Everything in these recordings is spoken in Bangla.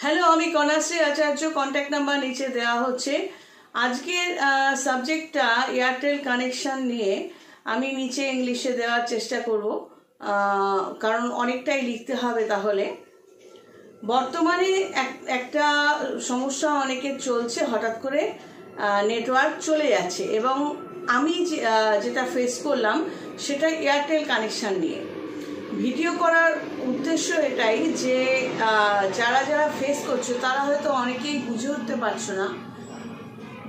হ্যালো, আমি কন্যাশ্রী আচার্য। কন্ট্যাক্ট নাম্বার নিচে দেওয়া হচ্ছে। আজকের সাবজেক্টটা এয়ারটেল কানেকশন নিয়ে আমি নিচে ইংলিশে দেওয়ার চেষ্টা করব, কারণ অনেকটাই লিখতে হবে। তাহলে বর্তমানে একটা সমস্যা অনেকের চলছে, হঠাৎ করে নেটওয়ার্ক চলে যাচ্ছে, এবং আমি যেটা ফেস করলাম সেটা এয়ারটেল কানেকশন নিয়ে ভিডিও করার উদ্দেশ্য এটাই যে যারা যারা ফেস করছো তারা হয়তো অনেকেই বুঝে উঠতে পারছো না,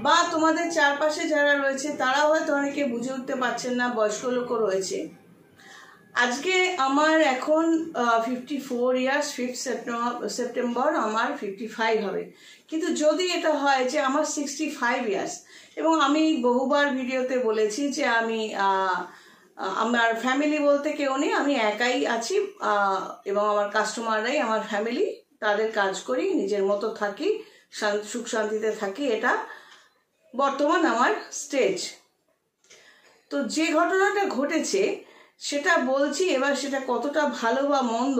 বা তোমাদের চারপাশে যারা রয়েছে তারাও হয়তো অনেকে বুঝে উঠতে পারছেন না, বয়স্ক লোকও রয়েছে। আজকে আমার এখন 54 ইয়ার্স, 5 সেপ্টেম্বর আমার 55 হবে। কিন্তু যদি এটা হয় যে আমার 65 ইয়ার্স, এবং আমি বহুবার ভিডিওতে বলেছি যে আমি আমার ফ্যামিলি বলতে কেউ নেই, আমি একাই আছি, এবং আমার কাস্টমাররাই আমার ফ্যামিলি। তাদের কাজ করি, নিজের মতো থাকি, সুখ শান্তিতে থাকি। এটা বর্তমান আমার স্টেজ। তো যে ঘটনাটা ঘটেছে সেটা বলছি, এবার সেটা কতটা ভালো বা মন্দ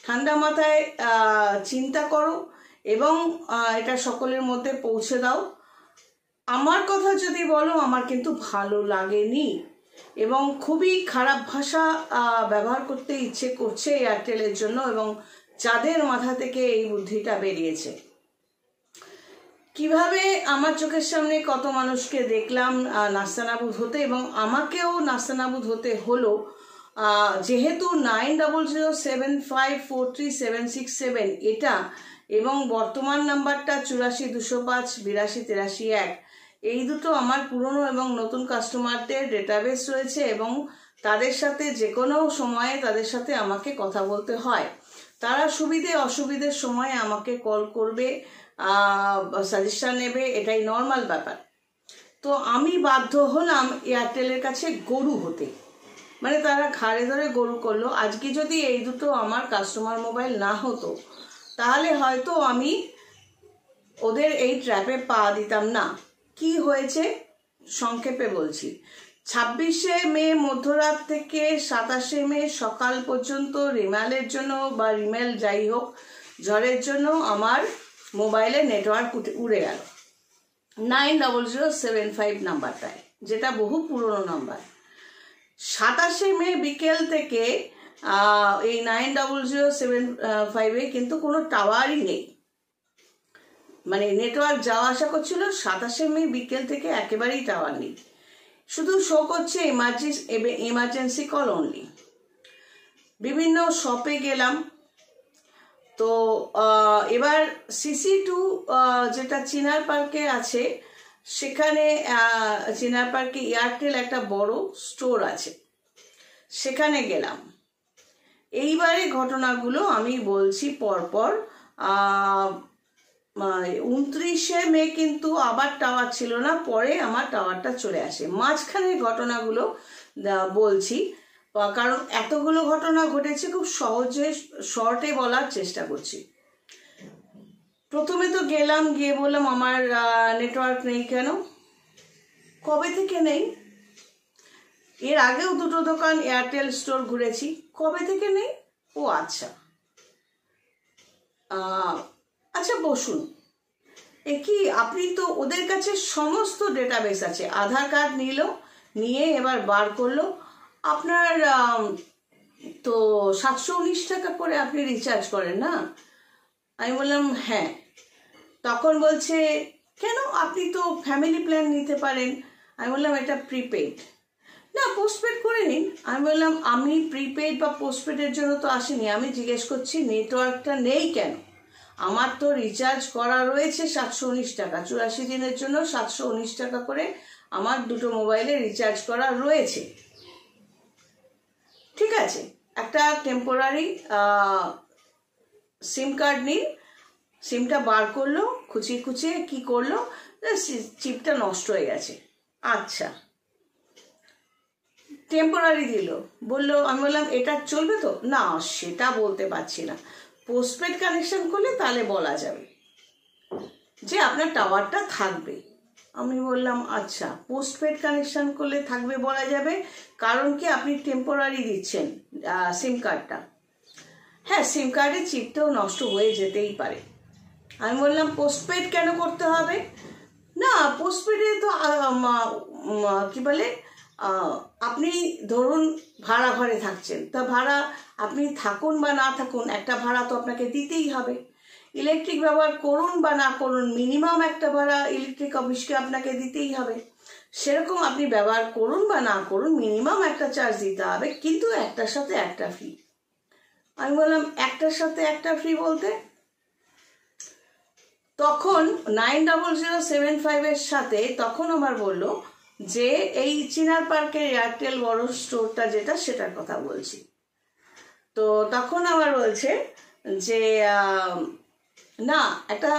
ঠান্ডা মাথায় চিন্তা করো, এবং এটা সকলের মধ্যে পৌঁছে দাও। আমার কথা যদি বলো, আমার কিন্তু ভালো লাগেনি, এবং খুবই খারাপ ভাষা ব্যবহার করতে ইচ্ছে করছে এয়ারটেলের জন্য, এবং যাদের মাথা থেকে এই বুদ্ধিটা বেরিয়েছে। কিভাবে আমার চোখের সামনে কত মানুষকে দেখলাম নাস্তানাবুদ হতে, এবং আমাকেও নাস্তানাবুদ হতে হলো, যেহেতু 9007543767 এটা, এবং বর্তমান নাম্বারটা 8420582831। এই দুটো আমার পুরনো এবং নতুন কাস্টমারদের ডেটাবেস রয়েছে, এবং তাদের সাথে যে কোনো সময়ে তাদের সাথে আমাকে কথা বলতে হয়। তারা সুবিধে অসুবিধের সময় আমাকে কল করবে, সাজেশন নেবে, এটাই নর্মাল ব্যাপার। তো আমি বাধ্য হলাম এয়ারটেলের কাছে গরু হতে, মানে তারা ঘাড়ে ধরে গরু করলো। আজকে যদি এই দুটো আমার কাস্টমার মোবাইল না হতো, তাহলে হয়তো আমি ওদের এই ট্র্যাপে পা দিতাম না। কি হয়েছে সংক্ষেপে বলছি। 26শে মে মধ্যরাত থেকে 27শে মে সকাল পর্যন্ত রিমেলের জন্য, বা রিমেল যাই হোক, ঝড়ের জন্য আমার মোবাইলে নেটওয়ার্ক উড়ে গেল 900755 নাম্বারটায়, যেটা বহু পুরনো নাম্বার। 27শে মে বিকেল থেকে এই 900755 কিন্তু কোনো টাওয়ারই নেই, মানে নেটওয়ার্ক যাওয়া আসা করছিল। 27শে মে বিকেল থেকে একেবারেই টাওয়ার নেই, শুধু শো করছে এমার্জেন্সি কল অনলি। বিভিন্ন শপে গেলাম, তো এবার CC2 যেটা চিনার পার্কে আছে, সেখানে চিনার পার্কে এয়ারটেল একটা বড় স্টোর আছে, সেখানে গেলাম। এইবারে ঘটনাগুলো আমি বলছি পরপর। 29শে মে কিন্তু আবার টাওয়ার ছিল না, পরে আমার টাওয়ারটা চলে আসে। মাঝখানের ঘটনাগুলো বলছি, কারণ এতগুলো ঘটনা ঘটেছে, খুব সহজে শর্টে বলার চেষ্টা করছি। প্রথমে তো গেলাম, গিয়ে বললাম আমার নেটওয়ার্ক নেই। কেন? কবে থেকে নেই? এর আগেও দুটো দোকান এয়ারটেল স্টোর ঘুরেছি, কবে থেকে নেই? ও আচ্ছা, আচ্ছা বসুন। কি আপনি তো, ওদের কাছে সমস্ত ডেটাবেস আছে। আধার কার্ড নিয়ে এবার বার করলো, আপনার তো 719 টাকা করে আপনি রিচার্জ করেন না? আমি বললাম হ্যাঁ। তখন বলছে কেন, আপনি তো ফ্যামিলি প্ল্যান নিতে পারেন। আমি বললাম এটা প্রিপেড, না পোস্টপেড করে নিন। আমি বললাম আমি প্রিপেড বা পোস্টপেডের জন্য তো আসিনি, আমি জিজ্ঞেস করছি নেটওয়ার্কটা নেই কেন। আমার তো রিচার্জ করা রয়েছে 719 টাকা, 84 দিনের জন্য 719 টাকা করে আমার দুটো মোবাইলে রিচার্জ করা রয়েছে। ঠিক আছে, একটা টেম্পোরারি সিম কার্ড নিন। সিমটা বার করলো, খুঁচিয়ে কি করলো, চিপটা নষ্ট হয়ে গেছে। আচ্ছা, টেম্পোরারি দিল, বললো। আমি বললাম এটা চলবে তো? না, সেটা বলতে পারছি না, পোস্টপেড কানেকশন করলে তাহলে বলা যাবে যে আপনার টাওয়ারটা থাকবে। আমি বললাম আচ্ছা, পোস্টপেড কানেকশন করলে থাকবে বলা যাবে, কারণ কি আপনি টেম্পোরারি দিচ্ছেন সিম কার্ডটা। হ্যাঁ, সিম কার্ডের চিপটাও নষ্ট হয়ে যেতেই পারে। আমি বললাম পোস্টপেড কেন করতে হবে? না, পোস্টপেডে তো কি বলে, আপনি ধরুন ভাড়া ঘরে থাকছেন, তা ভাড়া আপনি থাকুন বা না থাকুন একটা ভাড়া তো আপনাকে দিতেই হবে। ইলেকট্রিক ব্যবহার করুন বা না করুন মিনিমাম একটা ভাড়া ইলেকট্রিক অফিসকে আপনাকে দিতেই হবে। সেরকম আপনি ব্যবহার করুন বা না করুন মিনিমাম একটা চার্জ দিতে হবে, কিন্তু একটার সাথে একটা ফ্রি। আমি বললাম একটার সাথে একটা ফ্রি বলতে? তখন 900755 সাথে তখন আমার বলল যে এই চিনার পার্কের এয়ারটেল বড় স্টোরটা যেটা, সেটার কথা বলছি। তো তখন আমার বলছে যে না, একটা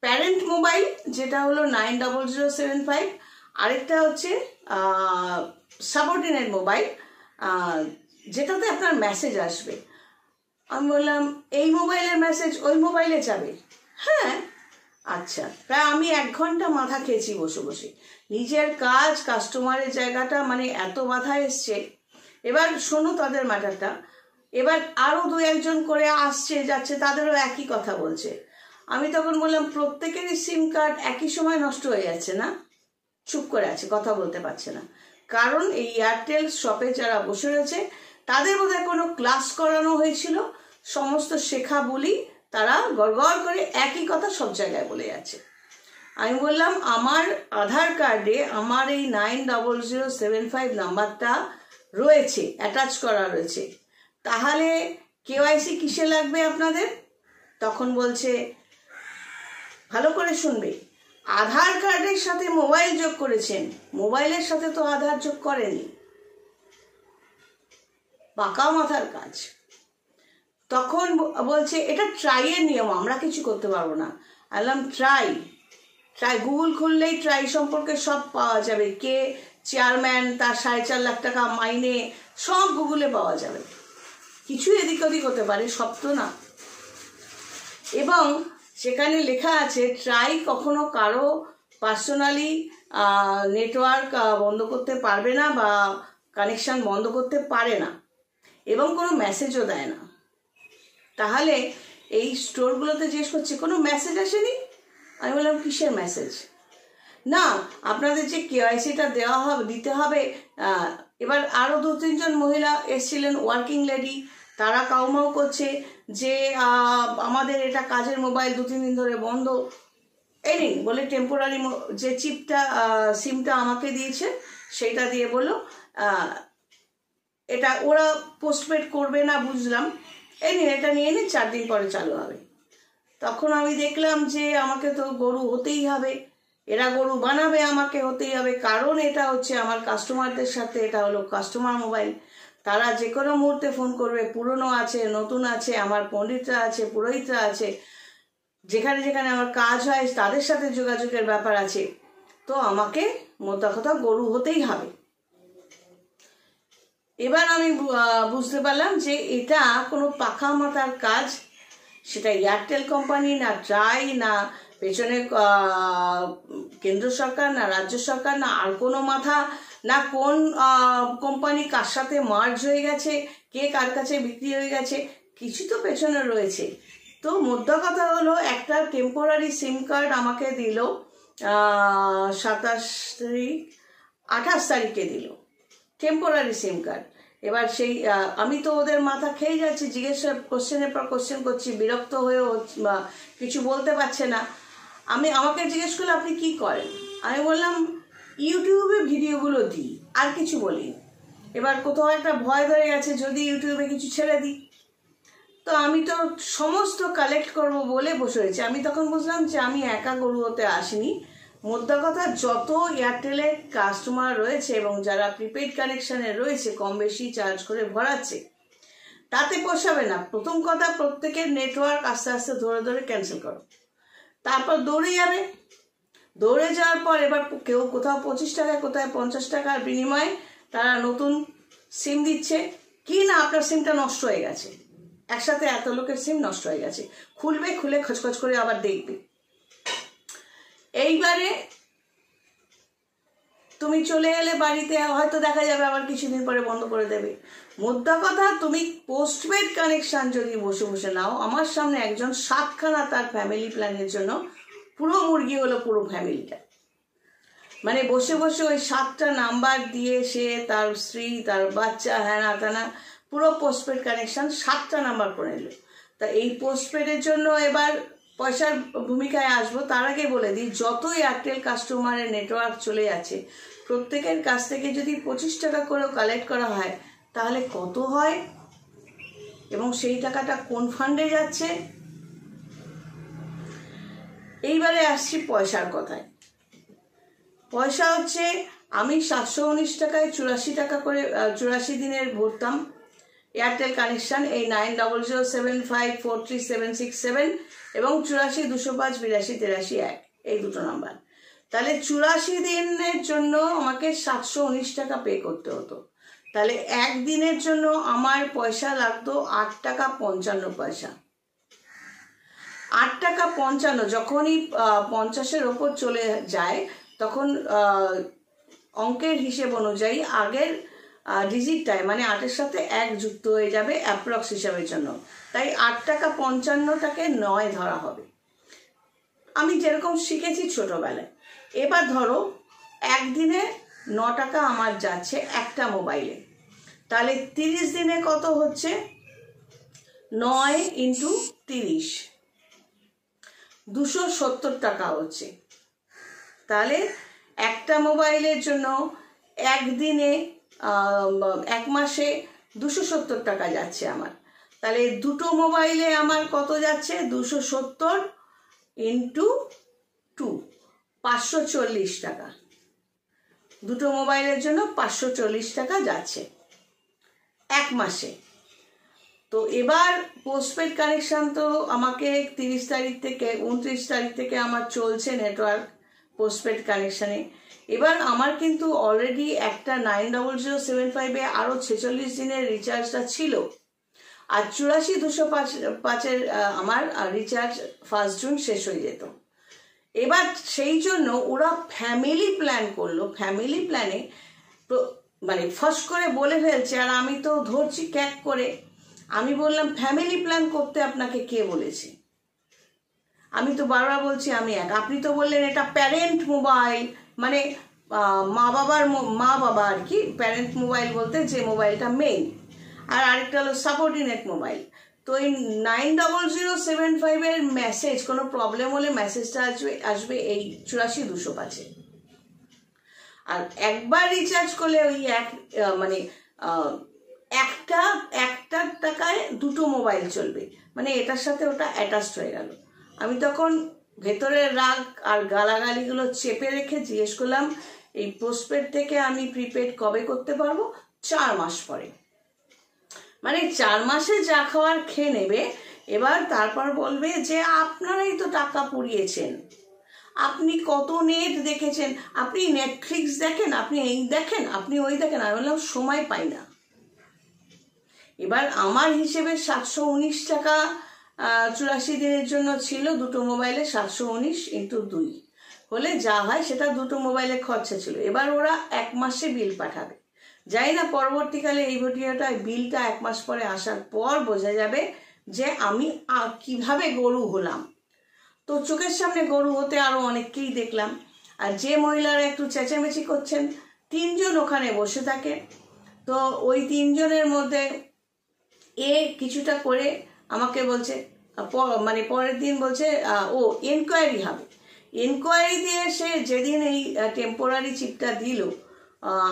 প্যারেন্ট মোবাইল যেটা হলো 900755, আরেকটা হচ্ছে সাবঅর্ডিনেট মোবাইল যেটাতে আপনার মেসেজ আসবে। আমি বললাম এই মোবাইলের মেসেজ ওই মোবাইলে যাবে? হ্যাঁ। আচ্ছা, প্রায় আমি 1 ঘন্টা মাথা খেয়েছি বসে বসে। নিজের কাজ, কাস্টমারের জায়গাটা মানে এত বাধা এসছে। এবার শোনো তাদের ম্যাটারটা। এবার আরও 2-1 করে আসছে যাচ্ছে, তাদেরও একই কথা বলছে। আমি তখন বললাম প্রত্যেকেরই সিম কার্ড একই সময় নষ্ট হয়ে যাচ্ছে না? চুপ করে আছে, কথা বলতে পারছে না। কারণ এই এয়ারটেল শপে যারা বসে রয়েছে তাদের বোধহয় কোনো ক্লাস করানো হয়েছিল, সমস্ত শেখা বলি তারা গড়গড় করে একই কথা সব জায়গায় বলে যাচ্ছে। আমি বললাম আমার আধার কার্ডে আমার এই 900755 নাম্বারটা রয়েছে, অ্যাটাচ করা রয়েছে, তাহলে কেওয়াইসি কিসে লাগবে আপনাদের? তখন বলছে, ভালো করে শুনবে, আধার কার্ডের সাথে মোবাইল যোগ করেছেন, মোবাইলের সাথে তো আধার যোগ করেনি। বাঁকা মাথার কাজ। তখন বলছে এটা ট্রাইয়ের নিয়ম, আমরা কিছু করতে পারবো না। বললাম ট্রাই গুগল খুললেই ট্রাই সম্পর্কে সব পাওয়া যাবে, কে চেয়ারম্যান, তার 4.5 লাখ টাকা মাইনে, সব গুগলে পাওয়া যাবে। কিছু এদিক ওদিক হতে পারে, সব তো না। এবং সেখানে লেখা আছে ট্রাই কখনো কারো পার্সোনালি নেটওয়ার্ক বন্ধ করতে পারবে না বা কানেকশন বন্ধ করতে পারে না, এবং কোনো মেসেজও দেয় না। তাহলে এই স্টোরগুলোতে জিজ্ঞেস করছে কোনো মেসেজ আসেনি? আমি বললাম কিসের মেসেজ? না, আপনাদের যে কেওয়াইসিটা দেওয়া হবে, দিতে হবে। এবার আরও 2-3 জন মহিলা এসেছিলেন, ওয়ার্কিং লেডি, তারা কাউমাউ করছে যে আমাদের এটা কাজের মোবাইল, 2-3 দিন ধরে বন্ধ। এই নিন বলে টেম্পোরারি যে চিপটা, সিমটা আমাকে দিয়েছে, সেইটা দিয়ে বললো এটা ওরা পোস্টপেড করবে না, বুঝলাম, এই নিন এটা নিয়ে নিন, 4 দিন পরে চালু হবে। তখন আমি দেখলাম যে আমাকে তো গরু হতেই হবে, এরা গরু বানাবে, আমাকে হতেই হবে, কারণ এটা হচ্ছে আমার কাস্টমারদের সাথে, এটা হলো কাস্টমার মোবাইল। তারা যে কোনো মুহূর্তে ফোন করবে, পুরনো আছে, নতুন আছে, আমার পণ্ডিতরা আছে, পুরোহিতরা আছে, যেখানে যেখানে আমার কাজ হয় তাদের সাথে যোগাযোগের ব্যাপার আছে। তো আমাকে মোদ্দা কথা গরু হতেই হবে। এবার আমি বুঝতে পারলাম যে এটা কোনো পাখা মাথার কাজ। সেটা এয়ারটেল কোম্পানি না, ট্রাই না, পেছনে কেন্দ্র সরকার না, রাজ্য সরকার না, আর কোনো মাথা না, কোন কোম্পানি কার সাথে মার্জ হয়ে গেছে, কে কার কাছে বিক্রি হয়ে গেছে, কিছু তো পেছনে রয়েছে। তো মোদ্দা কথা হলো একটা টেম্পোরারি সিম কার্ড আমাকে দিল 28 তারিখে দিল টেম্পোরারি সিম কার্ড। এবার সেই আমি তো ওদের মাথা খেয়ে যাচ্ছি, জিজ্ঞাসা কোশ্চেনের পর কোশ্চেন করছি, বিরক্ত হয়েও কিছু বলতে পারছে না। আমাকে জিজ্ঞেস করলে আপনি কি করেন? আমি বললাম ইউটিউবে ভিডিওগুলো দিই, আর কিছু বলি। এবার কোথাও একটা ভয় ধরে গেছে যদি ইউটিউবে কিছু ছেড়ে দিই, তো আমি তো সমস্ত কালেক্ট করব বলে বসে রয়েছি। আমি তখন বুঝলাম যে আমি একা গরু হতে আসিনি, মোদ্দা কথা যত এয়ারটেলের কাস্টমার রয়েছে এবং যারা প্রিপেড কানেকশানে রয়েছে কম বেশি চার্জ করে ভরাচ্ছে, তাতে পোষাবে না। প্রথম কথা, প্রত্যেকের নেটওয়ার্ক আস্তে আস্তে ধরে ধরে ক্যান্সেল করো, তারপর দৌড়ে যাবে। দৌড়ে যাওয়ার পর এবার কেউ কোথাও 25 টাকা, কোথায় 50 টাকার বিনিময়ে তারা নতুন সিম দিচ্ছে, কি না আপনার সিমটা নষ্ট হয়ে গেছে, একসাথে এত লোকের সিম নষ্ট হয়ে গেছে, খুলবে, খুলে খচখচ করে আবার দেখবে। এইবারে তুমি চলে এলে বাড়িতে, হয়তো দেখা যাবে আবার কিছুদিন পরে বন্ধ করে দেবে। মোদ্দা কথা, তুমি পোস্টপেড কানেকশন যদি বসে বসে নাও, আমার সামনে একজন 7খানা তার ফ্যামিলি প্ল্যানের জন্য, পুরো মুরগি হলো পুরো ফ্যামিলিটা, মানে বসে বসে ওই 7টা নাম্বার দিয়ে সে তার স্ত্রী, তার বাচ্চা, হ্যানা ত্যানা, পুরো পোস্টপেড কানেকশন 7টা নাম্বার করে নিল। তা এই পোস্টপেডের জন্য এবার পয়সার ভূমিকায় আসবো। তার আগে বলে দিই, যত এয়ারটেল কাস্টমারের নেটওয়ার্ক চলে যাচ্ছে, প্রত্যেকের কাছ থেকে যদি 25 টাকা করেও কালেক্ট করা হয়, তাহলে কত হয় এবং সেই টাকাটা কোন ফান্ডে যাচ্ছে। এইবারে আসছি পয়সার কথায়। পয়সা হচ্ছে, আমি 719 টাকায় 84 টাকা করে 84 দিনের ভরতাম এয়ারটেল কানেকশন, এই 9007543767 এবং 8420582831, এই দুটো নাম্বার। তাহলে 84 দিনের জন্য আমাকে 719 টাকা পে করতে হতো। তাহলে একদিনের জন্য আমার পয়সা লাগতো 8 টাকা 55 পয়সা। 8 টাকা 55, যখনই 50-এর ওপর চলে যায়, তখন অঙ্কের হিসেব অনুযায়ী আগের ডিজিটটায়, মানে 8-এর সাথে 1 যুক্ত হয়ে যাবে অ্যাপ্রক্স হিসাবের জন্য। তাই 8 টাকা 55টাকে 9 ধরা হবে, আমি যেরকম শিখেছি ছোটবেলায়। এবার ধরো একদিনে 9 টাকা আমার যাচ্ছে একটা মোবাইলে, তাহলে 30 দিনে কত হচ্ছে? 9 × 30, 270 টাকা হচ্ছে। তাহলে একটা মোবাইলের জন্য একদিনে, এক মাসে 270 টাকা যাচ্ছে আমার। তাহলে দুটো মোবাইলে আমার কত যাচ্ছে? 270 × 2, 540 টাকা। দুটো মোবাইলের জন্য 540 টাকা যাচ্ছে এক মাসে। তো এবার পোস্টপেড কানেকশন তো আমাকে 30 তারিখ থেকে 29 তারিখ থেকে আমার চলছে নেটওয়ার্ক পোস্টপেড কানেকশানে। এবার আমার কিন্তু অলরেডি একটা 90075-এ আরও 46 দিনের রিচার্জটা ছিল, আর 84,205-এর আমার রিচার্জ 1 জুন শেষ হয়ে যেত। এবার সেই জন্য ওরা ফ্যামিলি প্ল্যান করলো। ফ্যামিলি প্ল্যানে মানে ফার্স্ট করে বলে ফেলছে, আর আমি তো ধরছি ক্যাক করে। আমি বললাম, ফ্যামিলি প্ল্যান করতে আপনাকে কে বলেছে? আমি তো বারবার বলছি আমি এক। আপনি তো বললেন এটা প্যারেন্ট মোবাইল, মানে মা বাবা আর কি। প্যারেন্ট মোবাইল বলতে যে মোবাইলটা মেইন, আর আরেকটা হলো সাবঅর্ডিনেট মোবাইল। তো এই 90075-এর মেসেজ, কোনো প্রবলেম হলে মেসেজটা আসবে এই 84,205-এ। আর একবার রিচার্জ করলে ওই মানে একটা টাকায় দুটো মোবাইল চলবে, মানে এটার সাথে ওটা অ্যাটাচড হয়ে গেল। আমি তখন ভেতরের রাগ আর গালাগালিগুলো চেপে রেখে জিজ্ঞেস করলাম, এই পোস্টপেড থেকে আমি প্রিপেড কবে করতে পারবো? 4 মাস পরে। মানে 4 মাসে যা খাওয়ার খেয়ে নেবে। এবার তারপর বলবে যে আপনারাই তো টাকা পুড়িয়েছেন, আপনি কত নেট দেখেছেন, আপনি নেটফ্লিক্স দেখেন, আপনি এই দেখেন, আপনি ওই দেখেন। আমি বললাম সময় পাই না। এবার আমার হিসেবে 719 টাকা 84 দিনের জন্য ছিল দুটো মোবাইলে। 719 × 2 হলে যা হয় সেটা দুটো মোবাইলে খরচা ছিল। এবার ওরা 1 মাসে বিল পাঠাবে। যাই না পরবর্তীকালে এই ভিডিওটা, বিলটা 1 মাস পরে আসার পর বোঝা যাবে যে আমি কিভাবে গরু হলাম। তো চোখের সামনে গরু হতে আরও অনেককেই দেখলাম। আর যে মহিলারা একটু চেঁচামেচি করছেন, 3 জন ওখানে বসে থাকে। তো ওই 3 জনের মধ্যে কিছুটা করে আমাকে বলছে, মানে পরের দিন বলছে ও এনকোয়ারি হবে। এনকোয়ারি দিয়ে সে যেদিন এই টেম্পোরারি চিপটা দিল,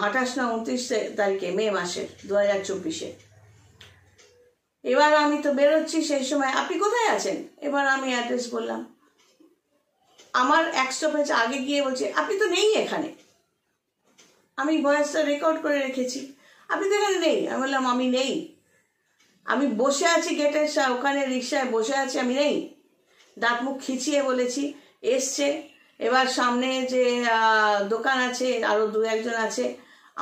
28 না 29 তারিখে মে মাসের 2024-এ। এবার আমি তো বেরোচ্ছি সেই সময়, আপনি কোথায় আছেন? এবার আমি অ্যাড্রেস বললাম। আমার 1 স্টপেজ আগে গিয়ে বলছে, আপনি তো নেই এখানে। আমি ভয়েসটা রেকর্ড করে রেখেছি, আপনি তো এখানে নেই। আমি বললাম আমি নেই, আমি বসে আছি গেটের ওখানে রিক্সায় বসে আছি, আমি নেই। দাঁত মুখ খিচিয়ে বলেছি। এসছে। এবার সামনে যে দোকান আছে, আরও 2-1 জন আছে।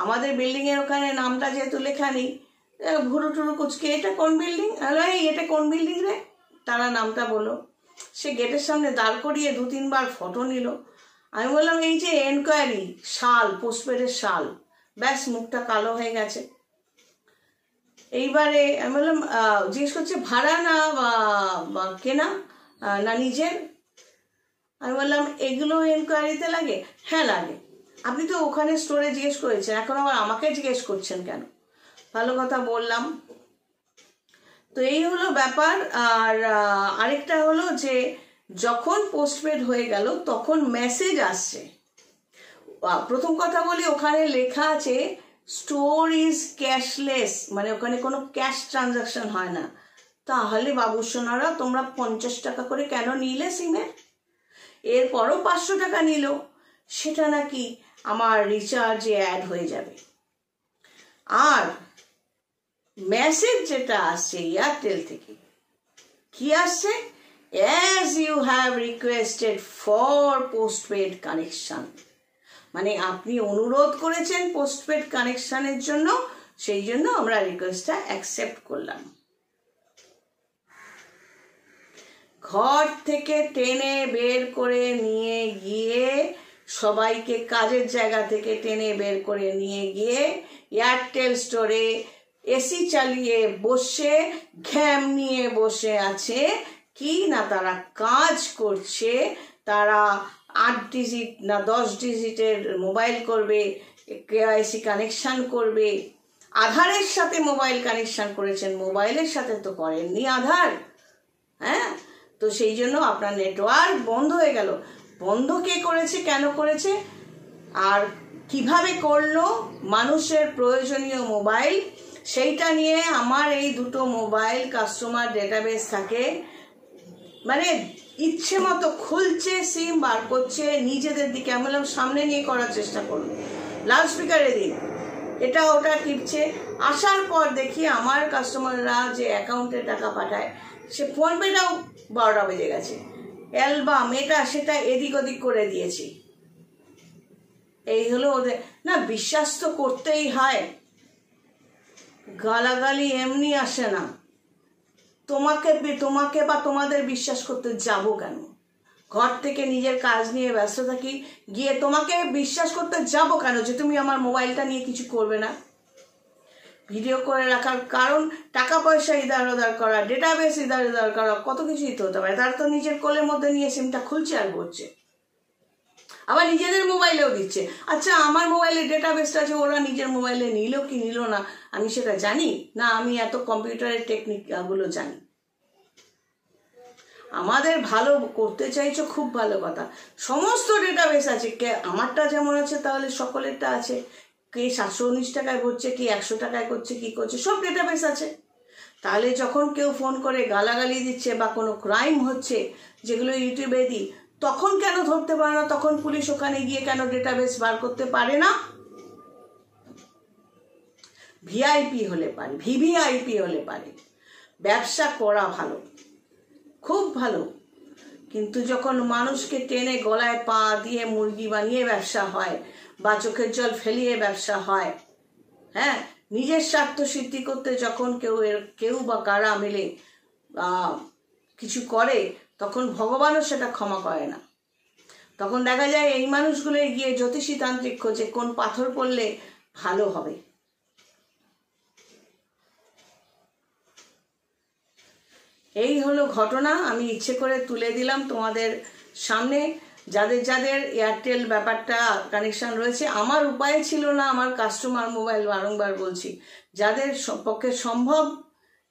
আমাদের বিল্ডিংয়ের ওখানে নামটা যেহেতু লেখা নেই, ভুরু টুরু কুচকে, এটা কোন বিল্ডিং? এই এটা কোন বিল্ডিং রে? তারা নামটা বললো। সে গেটের সামনে দাঁড় করিয়ে 2-3 বার ফটো নিল। আমি বললাম এই যে এনকোয়ারি শাল, পোস্টপেডের শাল, ব্যাস মুখটা কালো হয়ে গেছে। এইবারে আমি বললাম জিজ্ঞেস করছে ভাড়া না কেনা না নিজের। আমি বললাম এগুলো এনকোয়ারিতে লাগে? হ্যাঁ লাগে। আপনি তো ওখানে স্টোরে জিজ্ঞেস করেছেন, এখন আবার আমাকে জিজ্ঞেস করছেন কেন? ভালো কথা বললাম। তো এই হলো ব্যাপার। আর আরেকটা হলো যে যখন পোস্টপেড হয়ে গেল তখন মেসেজ আসছে। প্রথম কথা বলি, ওখানে লেখা আছে স্টোর ইজ ক্যাশলেস, মানে ওখানে কোনো ক্যাশ ট্রানজাকশন হয় না। তাহলে বাবুসোনারা তোমরা 50 টাকা করে কেন নিলে সিমে? এরপরও 500 টাকা নিল, সেটা নাকি আমার রিচার্জে অ্যাড হয়ে যাবে। আর মেসেজ যেটা আসছে এয়ারটেল থেকে, কি আসছে? As you have requested for postpaid connection, মানে আপনি অনুরোধ করেছেন পোস্টপেড কানেকশনের জন্য, সেই জন্য আমরা রিকোয়েস্টটা অ্যাকসেপ্ট করলাম। ঘর থেকে টেনে বের করে নিয়ে গিয়ে, সবাইকে কাজের জায়গা থেকে টেনে বের করে নিয়ে গিয়ে এয়ারটেল স্টোরে এসি চালিয়ে বসে ঘ্যাম নিয়ে বসে আছে কি না, তারা কাজ করছে। তারা 8 ডিজিট না 10 ডিজিটের মোবাইল করবে, কেওয়াইসি কানেকশান করবে। আধারের সাথে মোবাইল কানেকশান করেছেন, মোবাইলের সাথে তো করেননি আধার। হ্যাঁ, তো সেই জন্য আপনার নেটওয়ার্ক বন্ধ হয়ে গেল। বন্ধ কে করেছে, কেন করেছে, আর কিভাবে করলো? মানুষের প্রয়োজনীয় মোবাইল, সেইটা নিয়ে আমার এই দুটো মোবাইল কাস্টমার ডেটাবেস থাকে, মানে ইচ্ছে মতো খুলছে, সিম বার করছে নিজেদের দিকে। আমি বললাম সামনে নিয়ে করার চেষ্টা করুন, লাউড স্পিকারে দিন, এটা ওটা টিপছে। আসার পর দেখি আমার কাস্টমাররা যে অ্যাকাউন্টে টাকা পাঠায়, সে ফোনপেটাও 12টা বেজে গেছে, অ্যালবাম এটা সেটা এদিক ওদিক করে দিয়েছি। এই হলো ওদের। না, বিশ্বাস তো করতেই হয়, গালাগালি এমনি আসে না। তোমাকে বা তোমাদের বিশ্বাস করতে যাব কেন? ঘর থেকে নিজের কাজ নিয়ে ব্যস্ত থাকি, গিয়ে তোমাকে বিশ্বাস করতে যাব কেন যে তুমি আমার মোবাইলটা নিয়ে কিছু করবে না? ভিডিও করে রাখার কারণ টাকা পয়সা ইধার ওধার করা, ডেটাবেস ইধার ওধার করা, কত কিছুই তো হতে পারে। তারা তো নিজের কোলের মধ্যে নিয়ে সিমটা খুলছে আর করছে, আবার নিজেদের মোবাইলেও দিচ্ছে। আচ্ছা, আমার মোবাইলে ডেটাবেসটা আছে, ওরা নিজের মোবাইলে নিল কি নিল না আমি সেটা জানি না? আমি এত কম্পিউটারের টেকনিকগুলো জানি? আমাদের ভালো করতে চাইছো, খুব ভালো কথা। সমস্ত ডেটাবেস আছে, কে আমারটা যেমন আছে তাহলে সকলেরটা আছে। কে 719 টাকায় ভরছে, কি 100 টাকায় করছে, কি করছে, সব ডেটাবেস আছে। তাহলে যখন কেউ ফোন করে গালাগালি দিচ্ছে বা কোনো ক্রাইম হচ্ছে, যেগুলো ইউটিউবে দিই, তখন কেন ধরতে পারে না? তখন পুলিশ ওখানে গিয়ে কেন ডেটাবেস বার করতে পারে না? ভিআইপি হলে পারে, ভিভিআইপি হলে পারে। ব্যবসা করা ভালো, খুব ভালো, কিন্তু যখন মানুষকে টেনে গলায় পা দিয়ে মুরগি বানিয়ে ব্যবসা হয়, বা চোখের জল ফেলিয়ে ব্যবসা হয়, হ্যাঁ, নিজের স্বার্থ সিদ্ধি করতে যখন কেউ বা কারা মিলে কিছু করে, তখন ভগবানও সেটা ক্ষমা করে না। তখন দেখা যায় এই মানুষগুলো গিয়ে জ্যোতিষী তান্ত্রিক খোঁজে কোন পাথর পড়লে ভালো হবে। এই হলো ঘটনা, আমি ইচ্ছে করে তুলে দিলাম তোমাদের সামনে। যাদের যাদের এয়ারটেল ব্যাপারটা কানেকশন রয়েছে, আমার উপায় ছিল না, আমার কাস্টমার মোবাইল, বারংবার বলছি, যাদের পক্ষে সম্ভব,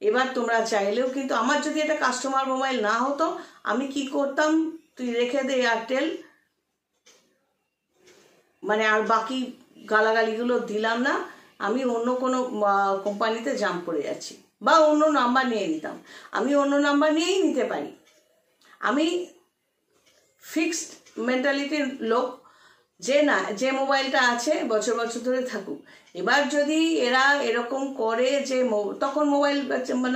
এবার তোমরা চাইলেও, কিন্তু আমার যদি এটা কাস্টমার মোবাইল না হতো, আমি কি করতাম, তুই রেখে দে এয়ারটেল, মানে আর বাকি গালাগালিগুলো দিলাম না, আমি অন্য কোনো কোম্পানিতে জাম্প করে যাচ্ছি, বা অন্য নাম্বার নিয়ে নিতাম। আমি অন্য নাম্বার নিয়েই নিতে পারি, আমি ফিক্সড মেন্টালিটির লোক, যে না, যে মোবাইলটা আছে বছর বছর ধরে থাকুক। এবার যদি এরা এরকম করে যে তখন মোবাইল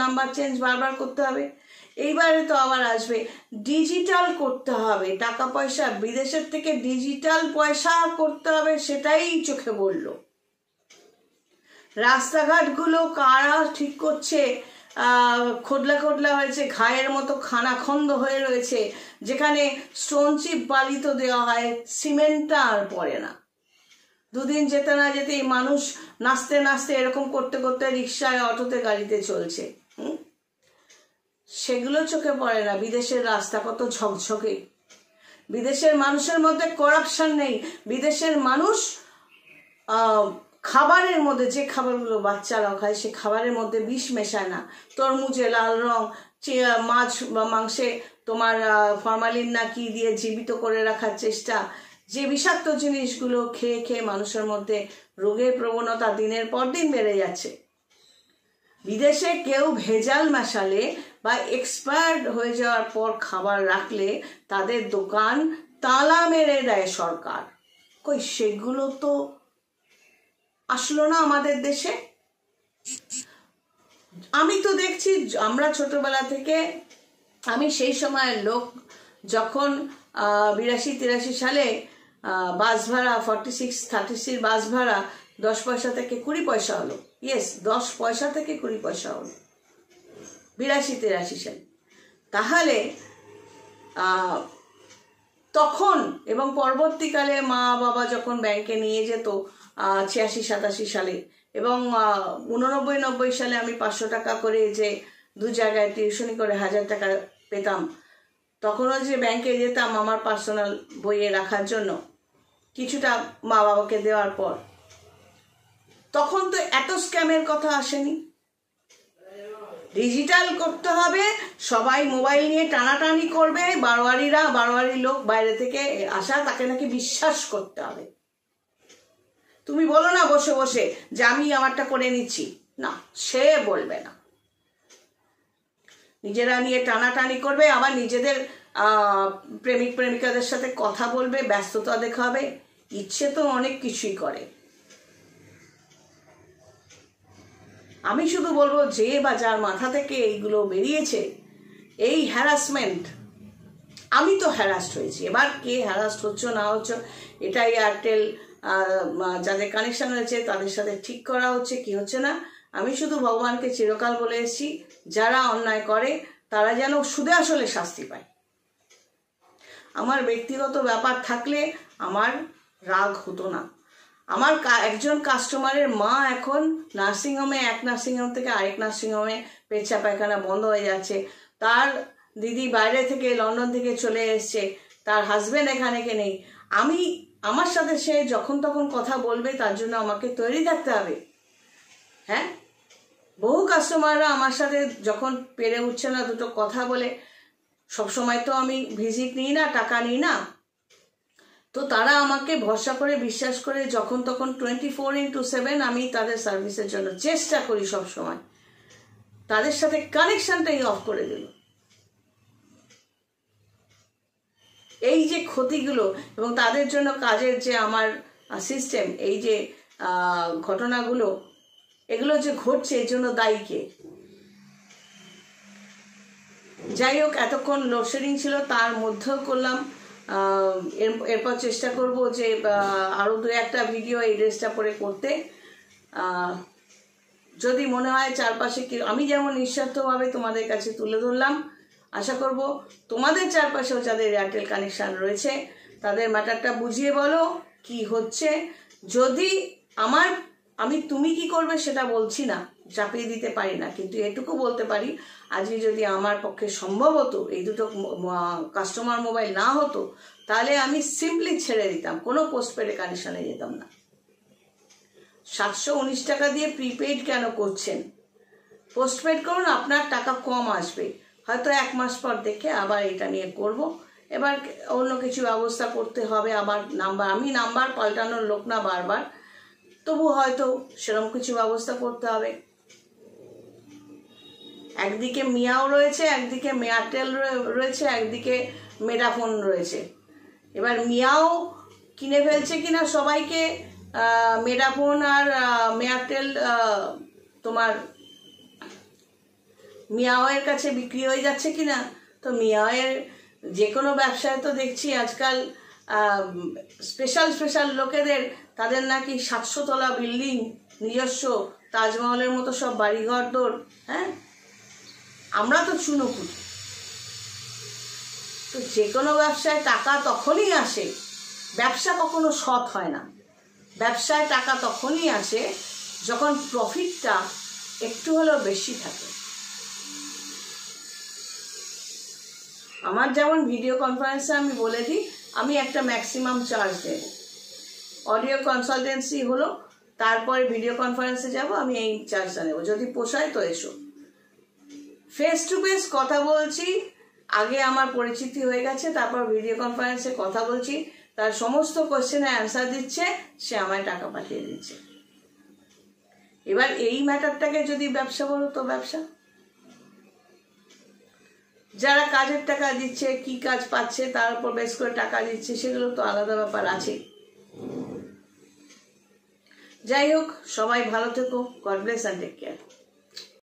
নাম্বার চেঞ্জ বারবার করতে হবে। এইবারে তো আবার আসবে ডিজিটাল করতে হবে, টাকা পয়সা বিদেশের থেকে ডিজিটাল পয়সা করতে হবে, সেটাই চোখে পড়লো। রাস্তাঘাটগুলো কারা ঠিক করছে, খোদলা খোদলা হয়েছে, ঘায়ের মতো খানাখন্দ হয়ে রয়েছে, যেখানে স্টোন চিপ বালি তো দেওয়া হয়, সিমেন্টটা আর পড়ে না। দুদিন যেতে না যেতেই মানুষ নাচতে নাচতে এরকম করতে করতে রিক্সায়, অটোতে, গাড়িতে চলছে। সেগুলো চোখে পড়ে না। বিদেশের রাস্তা কত ঝকঝকে, বিদেশের মানুষের মধ্যে করাপশন নেই, বিদেশের মানুষ খাবারের মধ্যে, যে খাবারগুলো বাচ্চারা খায় সে খাবারের মধ্যে বিষ মেশায় না। তরমুজে লাল রং, মাছ বা মাংসে তোমার ফরমালিন না কি দিয়ে জীবিত করে রাখার চেষ্টা, যে বিষাক্ত জিনিসগুলো খেয়ে খেয়ে মানুষের মধ্যে রোগের প্রবণতা দিনের পর দিন বেড়ে যাচ্ছে। বিদেশে কেউ ভেজাল মেশালে বা এক্সপায়ার্ড হয়ে যাওয়ার পর খাবার রাখলে তাদের দোকান তালা মেরে দেয় সরকার। কই সেগুলো তো আসলো না আমাদের দেশে। আমি তো দেখছি, আমরা ছোটবেলা থেকে, আমি সেই সময়ের লোক যখন 82-83 সালে বাস ভাড়া 46-36 বাস ভাড়া 10 পয়সা থেকে 20 পয়সা হলো। ইয়েস, 10 পয়সা থেকে 20 পয়সা হলো 82-83 সালে। তাহলে তখন এবং পরবর্তীকালে মা বাবা যখন ব্যাংকে নিয়ে যেত 86-87 সালে, এবং 89-90 সালে আমি 500 টাকা করে যে 2 জায়গায় টিউশনি করে 1000 টাকা পেতাম, তখনও যে ব্যাংকে যেতাম আমার পার্সোনাল বইয়ে রাখার জন্য, কিছুটা মা বাবাকে দেওয়ার পর, তখন তো এত স্ক্যামের কথা আসেনি। ডিজিটাল করতে হবে, সবাই মোবাইল নিয়ে টানাটানি করবে, বারোয়ারির লোক বাইরে থেকে আসা, তাকে নাকি বিশ্বাস করতে হবে। তুমি বলো না বসে বসে যে আমি আমারটা করে নিচ্ছি, না, সে বলবে না। নিজেরা নিয়ে টানাটানি করবে, আবার নিজেদের প্রেমিক প্রেমিকাদের সাথে কথা বলবে, ব্যস্ততা দেখাবে, ইচ্ছে তো অনেক কিছুই করে। আমি শুধু বলবো, যে বা যার মাথা থেকে এইগুলো বেরিয়েছে, এই হ্যারাসমেন্ট, আমি তো হ্যারাস্ট হয়েছি, এবার কে হ্যারাস্ট হচ্ছে না হচ্ছে এটা এয়ারটেল যাদের কানেকশন হয়েছে তাদের সাথে ঠিক করা হচ্ছে, কি হচ্ছে না। আমি শুধু ভগবানকে চিরকাল বলে এসেছি, যারা অন্যায় করে তারা যেন সুদে আসলে শাস্তি পায়। আমার ব্যক্তিগত ব্যাপার থাকলে আমার রাগ হতো না। আমার একজন কাস্টমারের মা এখন নার্সিংহোমে, এক নার্সিংহোম থেকে আরেক নার্সিংহোমে পেচ্ছা পায়খানা বন্ধ হয়ে যাচ্ছে। তার দিদি বাইরে থেকে, লন্ডন থেকে চলে এসছে, তার হাজব্যান্ড এখানে নেই। আমার সাথে সে যখন তখন কথা বলবে, তার জন্য আমাকে তৈরি থাকতে হবে। হ্যাঁ, বহু কাস্টমাররা আমার সাথে যখন পেরে উঠছে না দুটো কথা বলে, সবসময় তো আমি ভিজিট নিই না, টাকা নিই না, তো তারা আমাকে ভরসা করে, বিশ্বাস করে যখন তখন 24x7 আমি তাদের সার্ভিসের জন্য চেষ্টা করি সব সময়। তাদের সাথে কানেকশনটাই অফ করে দিল। এই যে ক্ষতিগুলো এবং তাদের জন্য কাজের যে আমার সিস্টেম, এই যে ঘটনাগুলো, এগুলো যে ঘটছে, এর জন্য দায়ী কে? যাই হোক, এতক্ষণ লোডশেডিং ছিল, তার মধ্যেও করলাম। এরপর চেষ্টা করব যে আরও 2-1টা ভিডিও এই ড্রেসটা পরে করতে। যদি মনে হয় চারপাশে কি, আমি যেমন নিঃস্বার্থভাবে তোমাদের কাছে তুলে ধরলাম, আশা করব তোমাদের চারপাশেও যাদের এয়ারটেল কানেকশান রয়েছে তাদের ম্যাটারটা বুঝিয়ে বলো কি হচ্ছে। যদি তুমি কি করবে সেটা বলছি না, চাপিয়ে দিতে পারি না, কিন্তু এটুকু বলতে পারি, আজকে যদি আমার পক্ষে সম্ভব হতো এই দুটো কাস্টমার মোবাইল না হতো, তাহলে আমি সিম্পলি ছেড়ে দিতাম, কোনো পোস্টপেডে কানেকশানে যেতাম না। 719 টাকা দিয়ে প্রিপেইড কেন করছেন? পোস্টপেড করুন, আপনার টাকা কম আসবে, হয়তো 1 মাস পর দেখে আবার এটা নিয়ে করব। এবার অন্য কিছু ব্যবস্থা করতে হবে, আবার আমি নাম্বার পাল্টানোর লোক না বারবার, তবু হয়তো সেরকম কিছু ব্যবস্থা করতে হবে। একদিকে মিয়াও রয়েছে, একদিকে মেয়ারটেল রয়েছে, একদিকে মেডাফোন রয়েছে। এবার মিয়াও কিনে ফেলছে কিনা সবাইকে, মেডাফোন আর মেয়ারটেল তোমার মিয়াওয়ের কাছে বিক্রি হয়ে যাচ্ছে কিনা। তো মিয়াওয়ের যে কোনো ব্যবসায় তো দেখছি আজকাল স্পেশাল লোকেদের, তাদের নাকি 700 তলা বিল্ডিং, নিজস্ব তাজমহলের মতো সব বাড়িঘর দৌড়। হ্যাঁ, আমরা তো চুনোপুটি। তো যে কোনো ব্যবসায় টাকা তখনই আসে, ব্যবসা কখনো সৎ হয় না। ব্যবসায় টাকা তখনই আসে যখন প্রফিটটা একটু হলেও বেশি থাকে। আমার যেমন ভিডিও কনফারেন্সে আমি বলে দিই, আমি একটা ম্যাক্সিমাম চার্জ দেব। অডিও কনসালটেন্সি হলো, তারপরে ভিডিও কনফারেন্সে যাব, আমি এই চার্জটা নেব। যদি পোষায় তো এসো। ফেস টু ফেস কথা বলছি, আগে আমার পরিচিতি হয়ে গেছে, তারপর ভিডিও কনফারেন্সে কথা বলছি, তার সমস্ত কোশ্চেনে অ্যান্সার দিচ্ছে, সে আমায় টাকা পাঠিয়ে দিচ্ছে। এবার এই ম্যাটারটাকে যদি ব্যবসা বলো তো ব্যবসা। যারা কাজের টাকা দিচ্ছে, কি কাজ পাচ্ছে তার উপর বেস করে টাকা দিচ্ছে, সেগুলো তো আলাদা ব্যাপার আছে। যাই হোক, সবাই ভালো থেকো। God bless and take care.